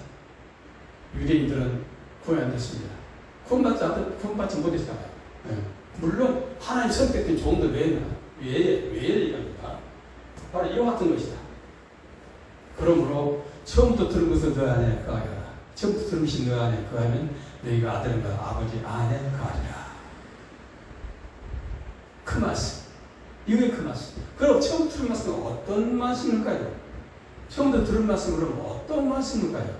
S1: 유대인들은 구원 안 됐습니다. 구원받지 못했잖아요. 네. 물론 하나님 선택된 종들 외에 얘기합니다. 바로 이와 같은 것이다. 그러므로 처음부터 들은 것을 너 안에 거하라. 처음부터 들은 것이 너 안에 거하면 너희가 아들과 아버지 안에 거하리라. 그 말씀. 이게 그 말씀. 그럼 처음 들은 말씀은 어떤 말씀일까요? 처음부터 들은 말씀은 그럼 어떤 말씀일까요?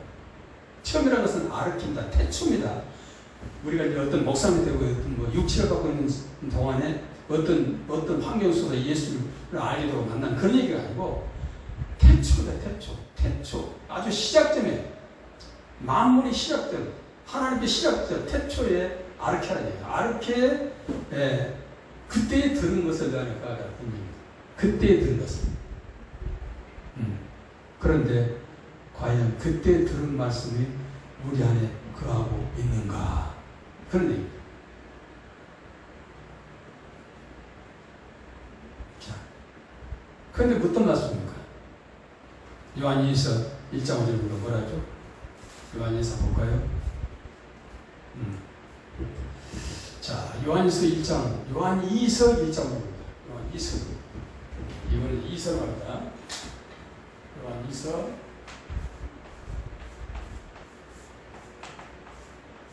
S1: 처음이라는 것은 아르키입니다. 태초입니다. 우리가 이제 어떤 목사님 되고 어떤 뭐 육체를 갖고 있는 동안에 어떤 환경 속에서 예수를 알게 되고 만난 그런 얘기가 아니고 태초다. 태초. 아주 시작점에 만물이 시작된 하나님의 시작점 태초에 아르케라는 얘기예요. 아르케, 그때 들은 것을 너니까 그때 들은 것을. 그런데 과연 그때 들은 말씀이 우리 안에 거하고 있는가? 그런 얘기입니다. 자, 그런데 어떤 말씀입니까? 요한일서 1장 5절부터 뭐라 하죠? 요한일서 볼까요? 자, 요한일서 1장, 요한이서 1장입니다. 요한이서. 이번엔 이서로 갑니다. 요한이서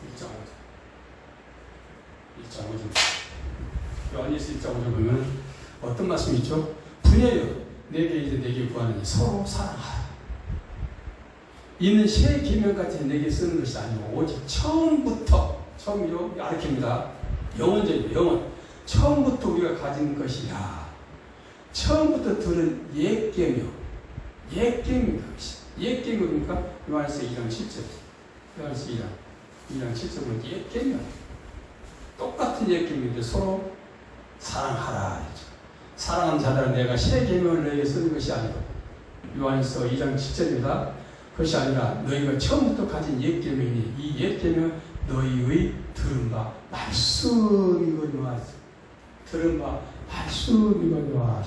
S1: 1장 5절. 1장 5절. 요한이서 1장 5절 보면 어떤 말씀이 있죠? 분여여 내게 구하느니 서로 사랑하라. 이는 새 계명같이 내게 쓰는 것이 아니고 오직 처음이요 아르케입니다. 영원적이고 영원. 처음부터 우리가 가진 것이야. 처음부터 들은 옛 계명. 옛 계명입니다. 옛 계명입니까? 요한일서 2장 7절. 요한일서 2장 7절 보면 옛 계명. 똑같은 옛 계명인데 서로 사랑하라 했죠. 사랑하는 자들은 내가 새 계명을 너에게 쓰는 것이 아니고 요한일서 2장 7절입니다. 그것이 아니라 너희가 처음부터 가진 옛 계명이니 이 옛 계명 너희의 들은 바 말씀이거니와. 들은 바 말씀이거니와.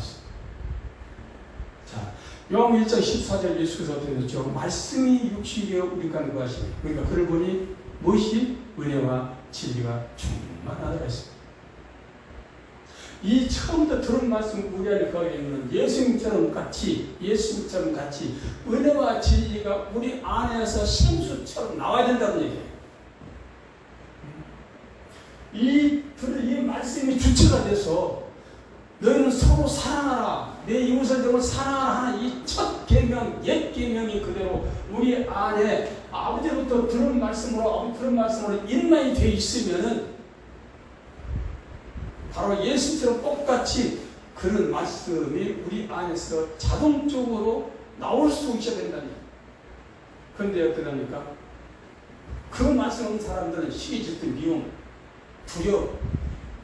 S1: 자, 요한 1장 14절 예수께서 어떻게 했죠? 말씀이 육신이 되어 우리가 누구하시니 그러니까 그를 보니 무엇이 은혜와 진리가 충만하다 했습니다. 이 처음부터 들은 말씀 우리 안에 거하게 되면 예수님처럼 같이 은혜와 진리가 우리 안에서 생수처럼 나와야 된다는 얘기예요. 이 말씀이 주체가 돼서 너희는 서로 사랑하라. 내 이웃을 정말 사랑하라 하는 이 첫 계명, 옛 계명이 그대로 우리 안에 아버지로부터 들은 말씀으로 인만이 되어 있으면은 바로 예수처럼 똑같이 그런 말씀이 우리 안에서 자동적으로 나올 수 있어야 된다니. 그런데 어떠합니까? 그 말씀 없는 사람들은 시기 질투, 미움, 두려움,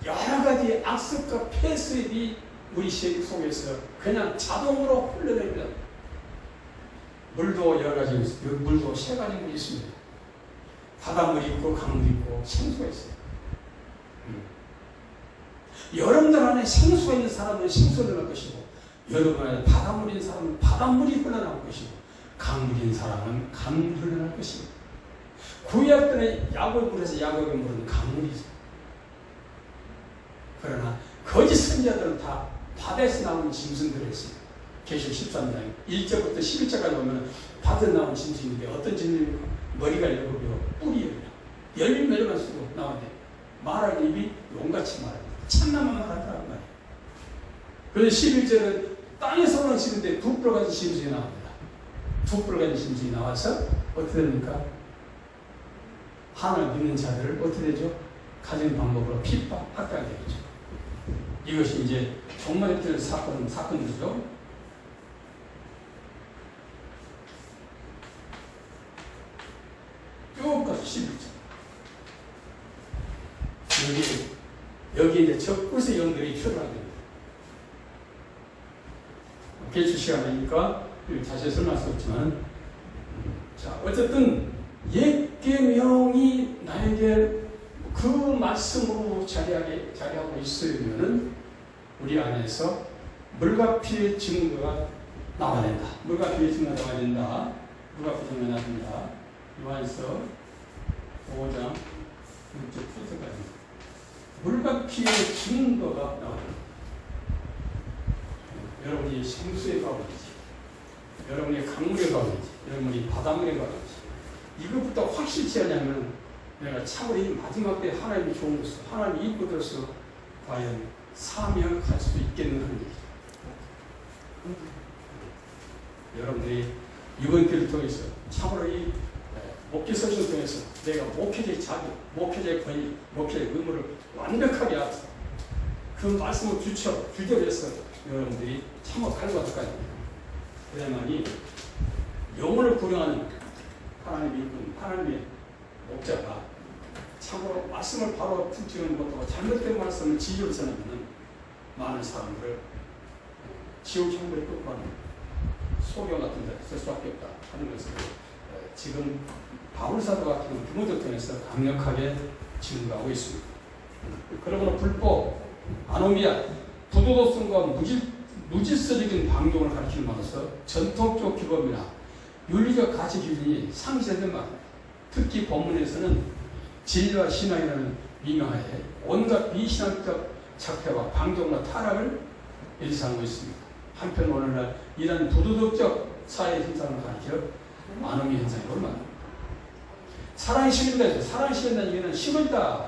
S1: 여러 가지 악습과 폐습이 우리 속에서 그냥 자동으로 흘러냅니다. 물도 여러 가지 있어요. 물도 세 가지 물이 있습니다. 바닷물이 있고 강물이 있고 생수가 있어요. 여러분들 안에 생수가 있는 사람은 생수가 흘러날 것이고 여러분 안에 바닷물인 사람은 바닷물이 흘러날 것이고 강물인 사람은 강물이 흘러날 것이고 구약 때는 야곱물에서 야곱의 물은 강물이 있어요. 그러나 거짓 선지자들은 다 바다에서 나온 짐승들을 했어요. 계시록 13장 1절부터 11절까지 보면 바다에서 나온 짐승인데 어떤 짐승입니까? 머리가 7개, 뿔이 10개, 열매만 쓰고 나오는데 말할 입이 용같이 말합니다. 참나만 말하더라는 말이에요. 그래서 11절은 땅에서 오는 짐승인데 두 뿔 가진 짐승이 나옵니다. 두 뿔 가진 짐승이 나와서 어떻게 됩니까? 하나님을 믿는 자들을 어떻게 되죠? 가진 방법으로 핍박, 학대하게 되죠. 이것이 이제 종말에 뜨는 사건이죠. 쭉 가서 11절. 여기 이제 적그리스도의 영들이 출현하게 됩니다. 개출 시간이니까 자세히 설명할 수 없지만, 자, 어쨌든 옛 계명이 나에게 그 말씀으로 자리하고 있으면은 우리 안에서 물과 피의 증거가 나와야 된다. 물과 피의 증거가 나와야 된다. 물과 피의 증거가 나와야 된다. 요한일서 5장 6절 7절까지 물과 피의 증거가 나와야 된다. 여러분이 생수에 가고 있지, 여러분이 강물에 가고 있지, 여러분이 바닷물에 가고 있지. 이것부터 확실치 않냐면 내가 참으로 이 마지막 때 하나님이 좋은 것을 하나님이 입고 들어서 과연 사명을 갈 수 있겠는 하는 얘기죠. 여러분들이 이번 기회를 통해서 참으로 이 목회 서신을 통해서 내가 목회자의 자격, 목회자의 권위, 목회자의 의무를 완벽하게 알아서 그 말씀을 주제로 해서 여러분들이 참으로 갈구할 거 아닙니까? 그래야만이 영혼을 구령하는 하나님의 목자가 참으로 말씀을 바로 품지는 못하고 잘못된 말씀을 진리로 전하면 많은 사람들을 지옥 형벌에 끌고 가는 소경 같은 데 쓸 수밖에 없다 하는 것을 지금 바울사도 같은 부모들 통해서 강력하게 증거하고 있습니다. 그러므로 불법, 아노미아, 부도덕성과 무질서적인 방종을 가리킴으로써 전통적 규범이나 윤리적 가치 기준이 상실된 말입니다. 특히 본문에서는 진리와 신앙이라는 미명하에 온갖 비신앙적 착패와 방종과 타락을 일삼고 있습니다. 한편 오늘날 이런 부도덕적 사회 현상을 가리켜 아노미 현상이 얼마나 사랑이 식은다. 사랑이 식은다는 얘기는 식은다.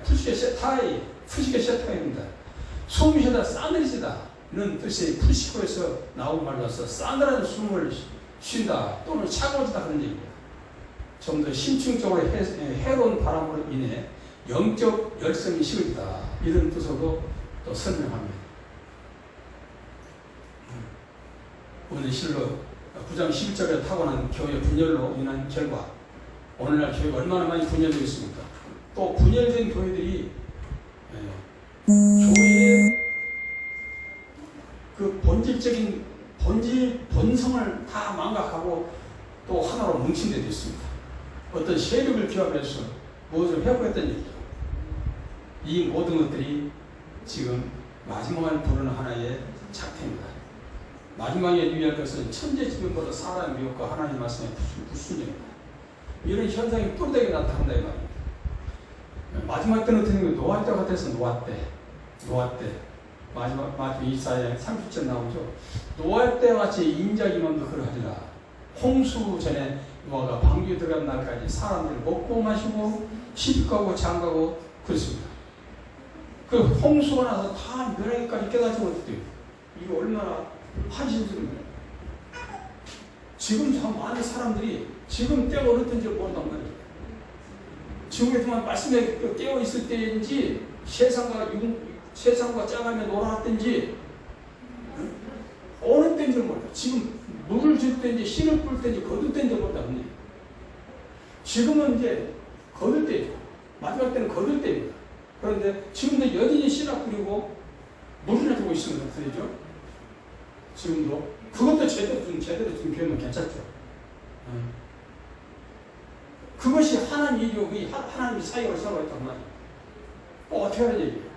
S1: 푸시게 세타이, 푸시게 세타이입니다. 숨이 쉬다 싸늘해지다. 이런 뜻이 푸시코에서 나온 말로서 싸늘한 숨을 쉰다 또는 차가워지다 그런 얘기입니다. 좀 더 심층적으로 해로운 바람으로 인해 영적 열성이 식어지다 이런 뜻으로도 또 설명합니다. 오늘 실로 9장 11절에 타고난 교회 분열로 인한 결과 오늘날 교회가 얼마나 많이 분열되어 있습니까? 또 분열된 교회들이 교회의 그 본질적인 본성을 다 망각하고 또 하나로 뭉친 데 됐습니다. 어떤 세력을 규합해서 무엇을 회복했던 얘기죠. 이 모든 것들이 지금 마지막을 부르는 하나의 작태입니다. 마지막에 유의할 것은 천재지변보다 사람의 미혹과 하나님의 말씀의 불순종입니다. 이런 현상이 뚜렷하게 나타난다 이 말입니다. 마지막 때는 어떻게 되는 노아 때 같아서 노아 때 마지막 24장 30절 나오죠. 노아 때 같이 인자기 맘도 그러하리라. 홍수 전에 노아가 방주에 들어간 날까지 사람들을 먹고 마시고 시집가고 장가고 그렇습니다. 그 홍수가 나서 다 멸하기까지 깨닫지 못했대요. 이거 얼마나 한심스럽네요. 지금 참 많은 사람들이 지금 때가 어느 때인지 모른단 말이에요. 지금에서만 말씀에 깨어 있을 때인지 세상과 짜가며 놀아왔든지 어느 때인지 몰라요. 지금 물을 줄 때인지 씨를 뿌릴 때인지 거둘 때인지 모른다고요. 지금은 이제 거둘 때죠. 마지막 때는 거둘 때입니다. 그런데 지금도 여전히 씨나 뿌리고 물이나 주고 있으면 어떻게 되죠? 지금도 그것도 제대로 좀 배우면 괜찮죠. 그것이 하나님의 일이 하나님이 사역을 시작했단 말이에요. 어떻게 하는 얘기예요?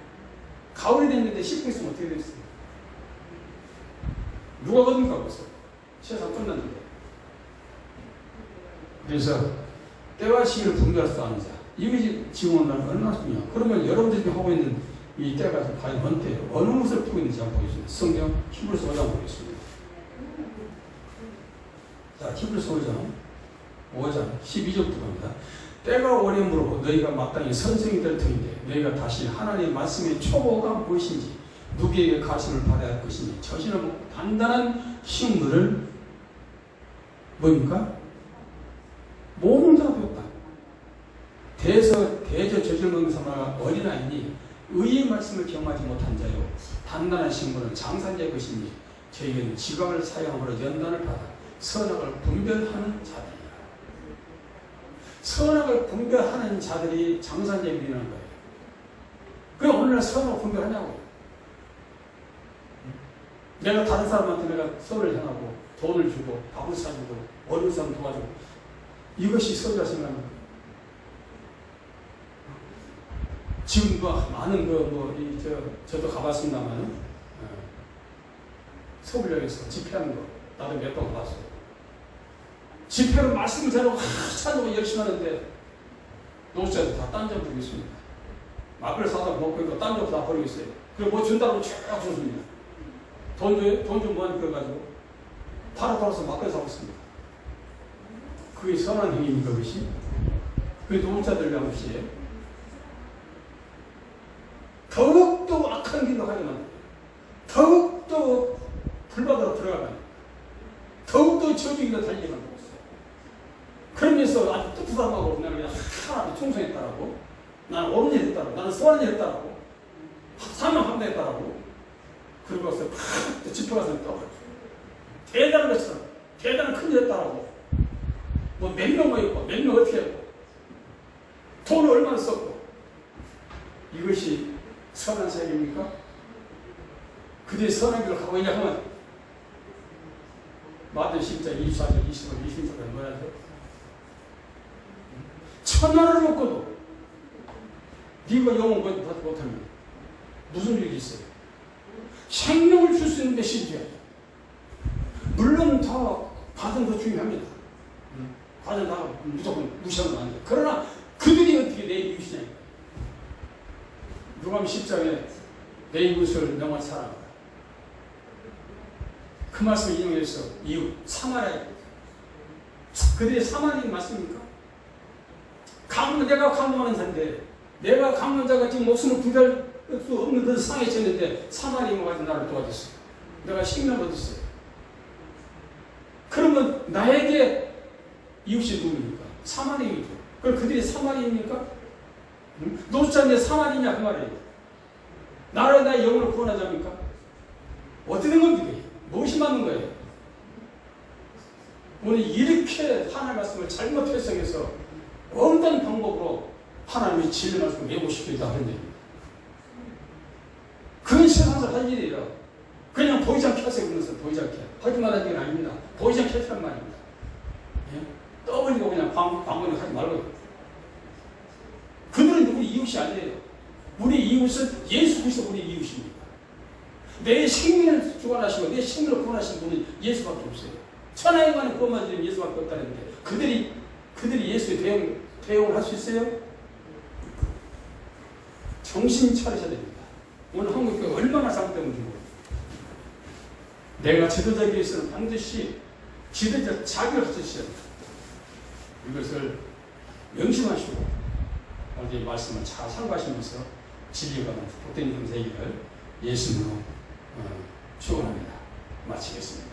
S1: 가을이 됐는데 씻고 있으면 어떻게 됐어요? 누가 거둔가 보세요. 세상 끝났는데. 그래서 때와 시기를 분별할 수 아는 자. 이것이 지금 오늘 얼마나 중요해요. 그러면 여러분들이 하고 있는 이 때가 과연 어느 때예요? 어느 것을 피고 있는지 한번 보겠습니다. 성경 히브리서 5장 보겠습니다. 자, 히브리서 5장 12절부터 갑니다. 때가 오려므로 너희가 마땅히 선생이 될 터인데 너희가 다시 하나님의 말씀의 초보가 무엇인지 누구에게 가르침을 받아야 할 것인지 저신을 단단한 식물을 뭡니까? 모범 자가 배웠다. 대저 저질 먹는 사마가 어린아이니 의의 말씀을 경험하지 못한 자요 단단한 식물은 장산자의 것이니 저희에게는 지각을 사용함으로 연단을 받아 선악을 분별하는 자들이라. 선악을 분별하는 자들이 장산자의 일이라는 거예요. 그게 오늘날 선악을 분별하냐고요. 내가 다른 사람한테 내가 선을 행하고 돈을 주고 밥을 사주고 어려운 사람 도와주고 이것이 선이라 생각합니다. 지금 많은 저도 가봤습니다만 서울역에서 집회하는 거 나도 몇 번 가봤어요. 집회로 말씀을 전하고 찬양하고 열심히 하는데 노숙자들 다 딴 점 부리고 있습니다. 막걸리 사다 먹고 있고 딴 점 다 버리고 있어요. 그리고 뭐 준다고 쭉 줬습니다. 돈 줘요? 돈 좀 뭐하니 그래가지고 바로 걸어서 막걸리 사고 있습니다. 그게 선한 행위입니까 그것이? 그게 노숙자들 위한 것이에요. 더욱더 악한 길로 가게 만듭니다. 더욱더 불바다로 들어가면 더욱더 저주기로 달리게 만들고 있어요. 그러면서 아주 뜻한 사람하고 나는 그냥 하나님 충성했다라고 나는 옳은 일 했다라고 나는 선한 일 했다라고 사명 감당했다라고 그러고 와서 팍 집회가서 떠버려요. 대단한 것처럼 대단한 큰 일 했다라고 뭐 몇 명 모였고 몇 명 어떻게 했고 돈을 얼마나 그들이 선한 길을 가고 있냐 하면 마태복음 10장 24절 25절 26절에 뭐라죠? 천만원을 먹고도 네가 영원 받지 못하면 무슨 일이 있어요? 생명을 줄 수 있는데 신기하죠. 물론 다 과정 더 중요합니다. 과정 다 무조건 무시하면 안 돼요. 그러나 그들이 어떻게 내 이웃이냐? 누가복음 10장에 내 이웃을 영원히 사랑한다. 그 말씀을 인용해서 이웃 사마리아 그들이 사마리아인 맞습니까? 내가 강론하는 자인데 내가 강론자가 지금 목숨을 부대할 수 없는 그 상에 처했는데 사마리아인 가지고 나를 도와줬어요. 내가 식량을 얻었어요. 그러면 나에게 이웃이 누구입니까? 사마리아이죠. 그럼 그들이 사마리아입니까? 노숙자인데 사마리아냐 그 말이에요. 나를 나의 영혼을 구원하자니까? 어떻게 된 겁니까? 무엇이 맞는 거예요? 오늘 이렇게 하나님의 말씀을 잘못 해석해서 어떤 방법으로 하나님의 진리 말씀을 왜곡시키기도 하는 일입니다. 그건 세상에서 할 일이에요. 그냥 보이지 않게 하세요. 그러면서 보이지 않게. 하기만 하는 게 아닙니다. 보이지 않게 하시란 말입니다. 예? 떠버리고 그냥 방문을 하지 말고요. 그들은 우리 이웃이 아니에요. 우리 이웃은 예수 그리스도 우리 이웃입니다. 내 생명을 주관하시고 내 생명을 구원하신 분은 예수밖에 없어요. 천하인간의 구원만 드리면 예수밖에 없다는데 그들이 예수의 대응을 할 수 있어요? 정신 차리셔야 됩니다. 오늘 한국교회 얼마나 잘못되는지 모르겠어요. 내가 지도자에게 위해서는 반드시 지도자 자격을 가지셔야 됩니다. 이것을 명심하시고 오늘 말씀을 잘 상고하시면서 진리가 복된 인생 되기를 예수님으로 축원합니다. 마치겠습니다.